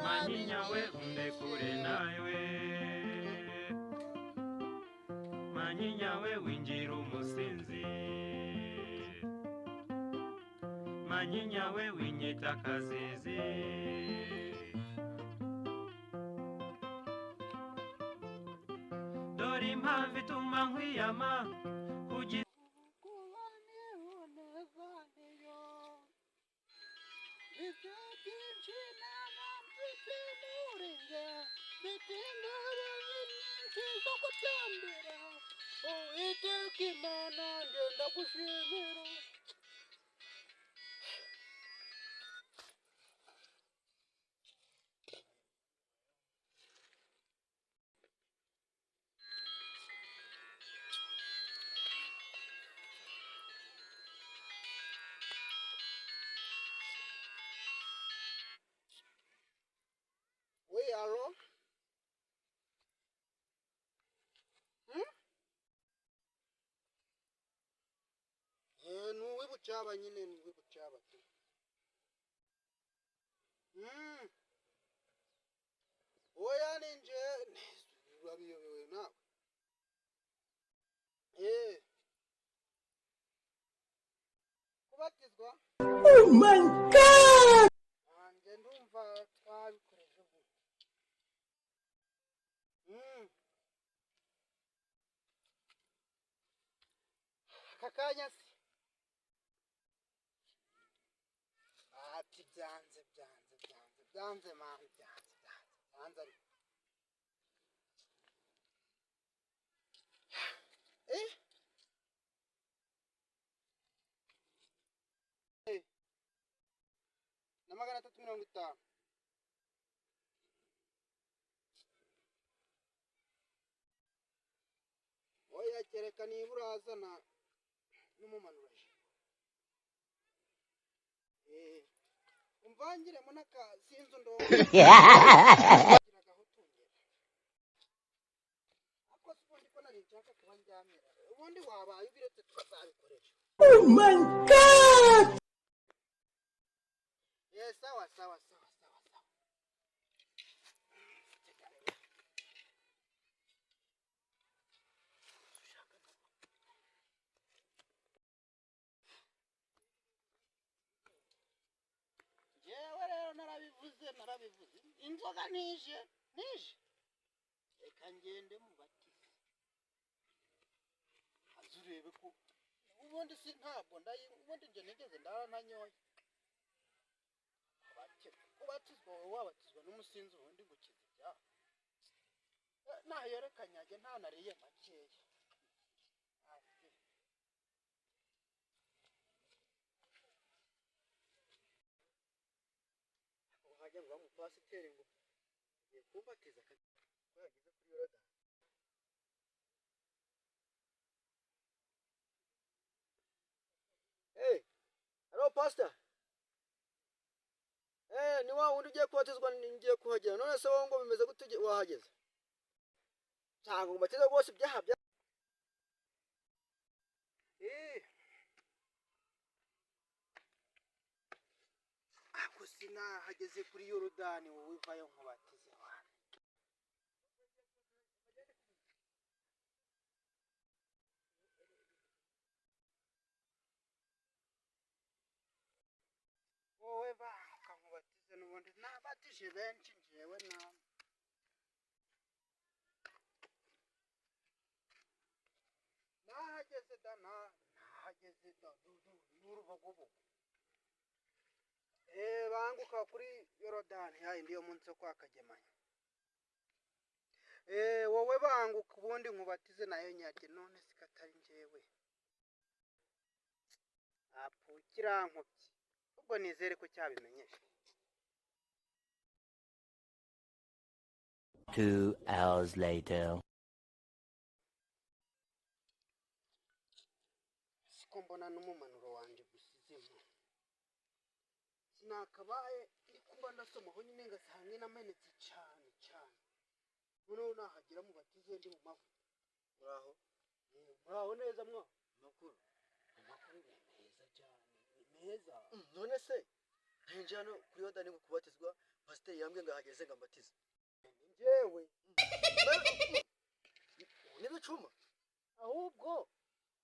Manyinya we undekure nawe, manyinya we winjira umusinzi, manyinya we winyita akazizi, dore impamvu ituma nkwiyama kugira Uwibucaba nyine Uwibucaba tu. Oya ninje urabiyobewe nawe. Kubatizwa? Oh my god. Anje ndumva twabikoreje ubu. Kakanya si ati byanze mani byanze na 350. Oya kereka niba urazana n'umumanuraje. Umvangiremo n'akasinzu ndo ubundi wabaye ubiretse tukazabikoresha. Oh my god. Sawa. Jewe rero narabivuze inzoga nije reka ngende mubatize azurebe ko ubundi si ntabwo ubundi nje nigeze ndarananyoye kubatizwa wabatizwa n'umusinzi ubundi gukiza ibyaha nayorekanyage nta nariye makeya hajya ngo umupasiteri ngo kubatiza yageze kuri Yorodani. Hello pastor. Ni wa wundi ugiye kubatizwa ngiye kuhagera none se wowe ngo bimeze gute wahageze? Cyangwa ngo batize rwose ibyaha bya Akusina hageze kuri Yorodani wowe vayo nkubatize wana. Wowe nkubatize n'ubundi nabatije benshi njewe nawe. Nahageze n'urubogobogo. Banguka kuri Yorodani yindi yo munsi yo kwa Kagemanya. Wowe banguka ubundi nkubatize nayo nyake none sikatari njewe. Apukira nkubye. Ubwo nizere ko cyabimenyesha. 2 hours later. Siko mbona n'umumanuro wanje gusizemo. nakabaye ndi kuba ndasomaho nyine ngasanga namenetse cyane cyane noneho nahagira mubatize ndi mu mavuta muraho neza mwa amakuru ni meza cyane ni meza none se nje hano kuri Yoda ni kubatizwa pasiteri yambwiye ngo ahageze ngo mbatize njyewe n'ibicuma ahubwo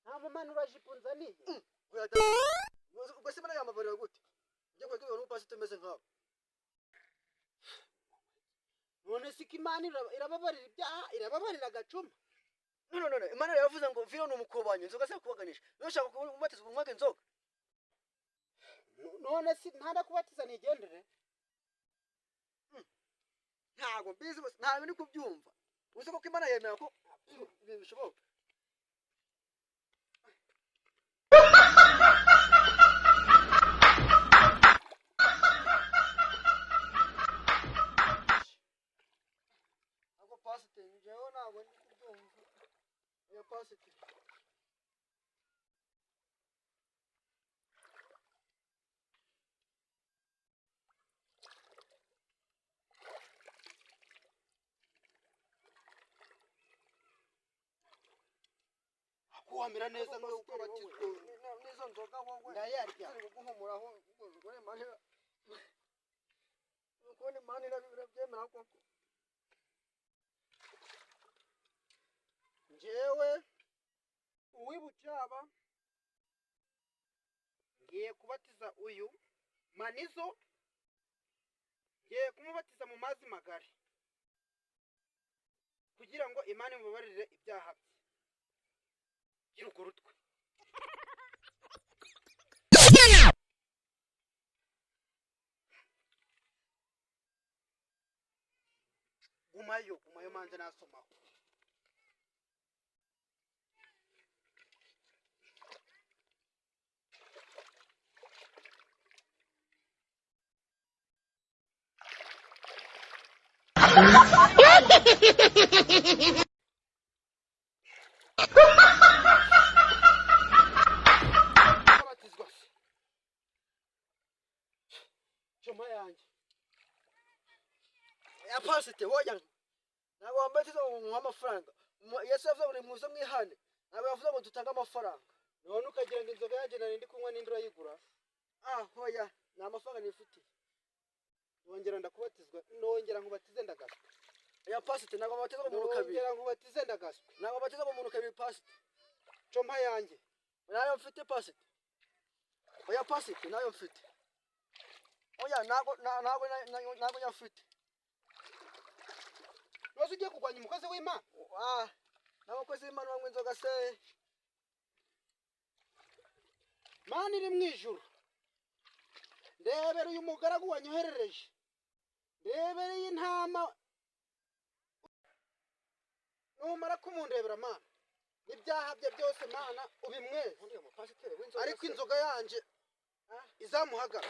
nta mumanura jipo nzaniye ubwo se bana yamabarira gute njye kwegera n'upasiteri umeze nkawe none siko Imana irababarira ibyaha irababarira agacuma none Imana yavuze ngo vino ni umukobanyi inzoga se kubaganisha ushaka kubatizwa umwage inzoga none si ntanda kubatiza nigendere ntago mbizi nta bindi kubyumva uzi ko Imana yemera ko bishoboka ako pasiteri njyewe ntabwo ndi kubyumva ya pasiteri kuhamira neza ngo uko batizwe nizo nzoga wowe ndayarya guhumuraho gore mane uko ni mane irabyemera koko njyewe Uwibucaba ngiye kubatiza uyu manizzo ngiye kumubatiza mu mazi magari kugira ngo Imana imubabarire ibyaha bye burutwa gumayo manze nasomaho choma yanjye ya pasite woya nabo wambatiza mu amafaranga Yesu yavuze ngo muze mwihane nabo yavuze ngo dutanga amafaranga none ukagira ngo inzoga yanjye nari ndi kunywa n'indura yigura hoya na amafaranga nifitiye wongera ndakubatizwa nongera nkubatize ndagaswa ya pasite nabo batiza mu muntu kabiri nongera nkubatize ndagaswa nabo batiza mu muntu kabiri pasite choma yanjye nayo mfite pasite oya pasite nayo mfite oya nago nyafite Nozi ugiye kugwanya umukozi w'Imana n'abakozi b'Imana banywa inzoga se Mana iri mu ijuru ndebere uyu mugaragu wanyoherereje ndebere intama numara kumundebera Mana ibyaha bye byose Mana ubimweze ariko inzoga yanje izamuhagara